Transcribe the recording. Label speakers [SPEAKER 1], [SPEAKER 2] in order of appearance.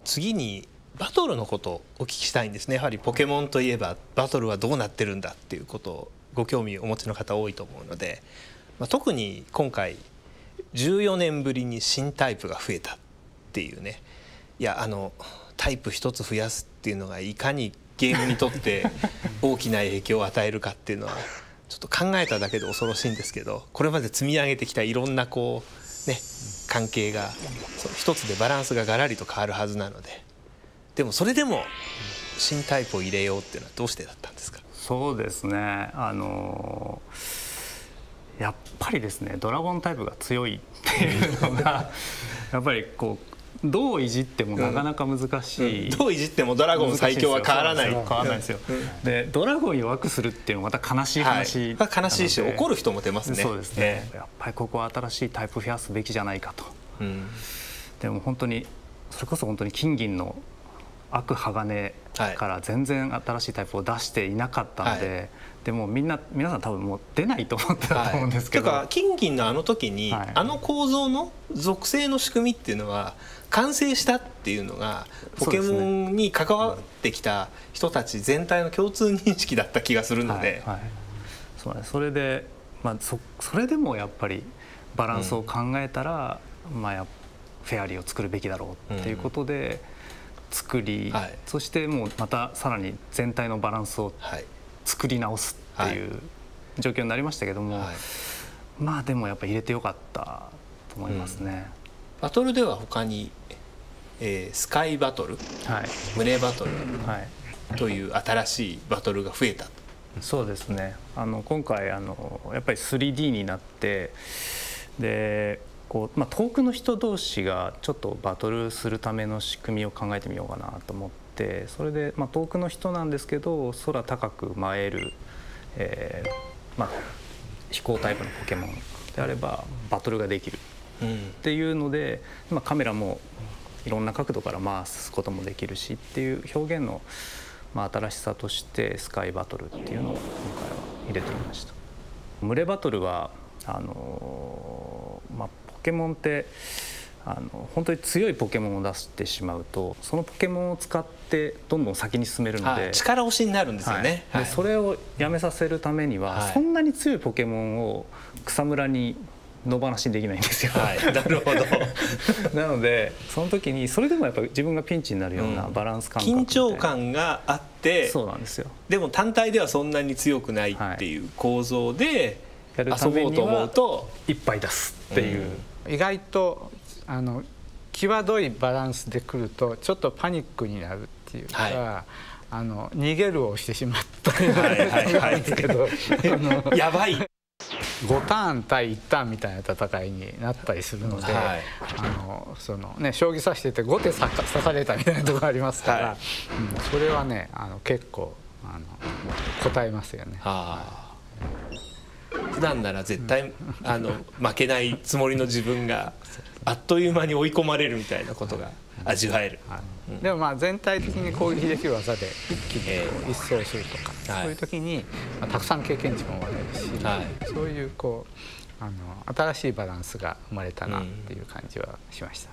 [SPEAKER 1] 次にバトルのことをお聞きしたいんですね。やはりポケモンといえばバトルはどうなってるんだっていうことをご興味をお持ちの方多いと思うので、特に今回14年ぶりに新タイプが増えたっていうね。いやタイプ一つ増やすっていうのがいかにゲームにとって大きな影響を与えるかっていうのはちょっと考えただけで恐ろしいんですけど、これまで積み上げてきたいろんな関係が一つでバランスがガラリと変わるはずなので、でもそれでも新タイプを入れようっていうのはどうしてだったんですか？
[SPEAKER 2] そうですね、やっぱりですね、ドラゴンタイプが強いっていうのがやっぱりこうどういじってもなかなか難しい、
[SPEAKER 1] どういじってもドラゴン最強は変わらない、
[SPEAKER 2] 変わらないですよ。でドラゴン弱くするっていうのはまた悲しい話、
[SPEAKER 1] 悲しいし怒る人も出ますね。
[SPEAKER 2] そうですね、やっぱりここは新しいタイプ増やすべきじゃないかと。でも本当にそれこそ本当に金銀の悪鋼から全然新しいタイプを出していなかったので、でも皆さん多分もう出ないと思ってたと思うんですけど、
[SPEAKER 1] だから金銀のあの時に、構造の属性の仕組みっていうのは完成したっていうのがポケモンに関わってきた人たち全体の共通認識だった気がするので、
[SPEAKER 2] それで、それでもやっぱりバランスを考えたら、フェアリーを作るべきだろうっていうことで作り、そしてもうまたさらに全体のバランスを作り直すっていう状況になりましたけども、でもやっぱり入れてよかったと思いますね。
[SPEAKER 1] バトルでは他に、スカイバトル、胸バトルという新しいバトルが増えた。
[SPEAKER 2] そうですね、今回やっぱり 3D になって、で遠くの人同士がちょっとバトルするための仕組みを考えてみようかなと思って、それで遠くの人なんですけど空高く舞える、飛行タイプのポケモンであればバトルができるっていうので、カメラもいろんな角度から回すこともできるしっていう表現の新しさとしてスカイバトルっていうのを今回は入れてみました。群れバトルはポケモンって本当に強いポケモンを出してしまうとそのポケモンを使ってどんどん先に進めるので、
[SPEAKER 1] 力押しになるんですよね。
[SPEAKER 2] でそれをやめさせるためには、そんなに強いポケモンを草むらに野放しにできないんですよ。
[SPEAKER 1] なるほど。
[SPEAKER 2] なのでその時にそれでもやっぱり自分がピンチになるようなバランス感覚、
[SPEAKER 1] 緊張感があって、
[SPEAKER 2] そうなんですよ。
[SPEAKER 1] でも単体ではそんなに強くないっていう構造で
[SPEAKER 2] やるために
[SPEAKER 1] 遊ぼうと思うと
[SPEAKER 2] いっぱい出すっていう。
[SPEAKER 3] 意外と際どいバランスでくるとちょっとパニックになるっていうか、逃げるをしてしまったようなんですけど、
[SPEAKER 1] やばい
[SPEAKER 3] 5ターン対1ターンみたいな戦いになったりするので、将棋指してて5手指されたみたいなところありますから、それはね結構答えますよね。
[SPEAKER 1] 普段なら絶対負けないつもりの自分があっという間に追い込まれるみたいなことが味わえる。
[SPEAKER 3] でも全体的に攻撃できる技で一気に一掃するとか、そういう時にたくさん経験値ももらえるし、そういう新しいバランスが生まれたなっていう感じはしました。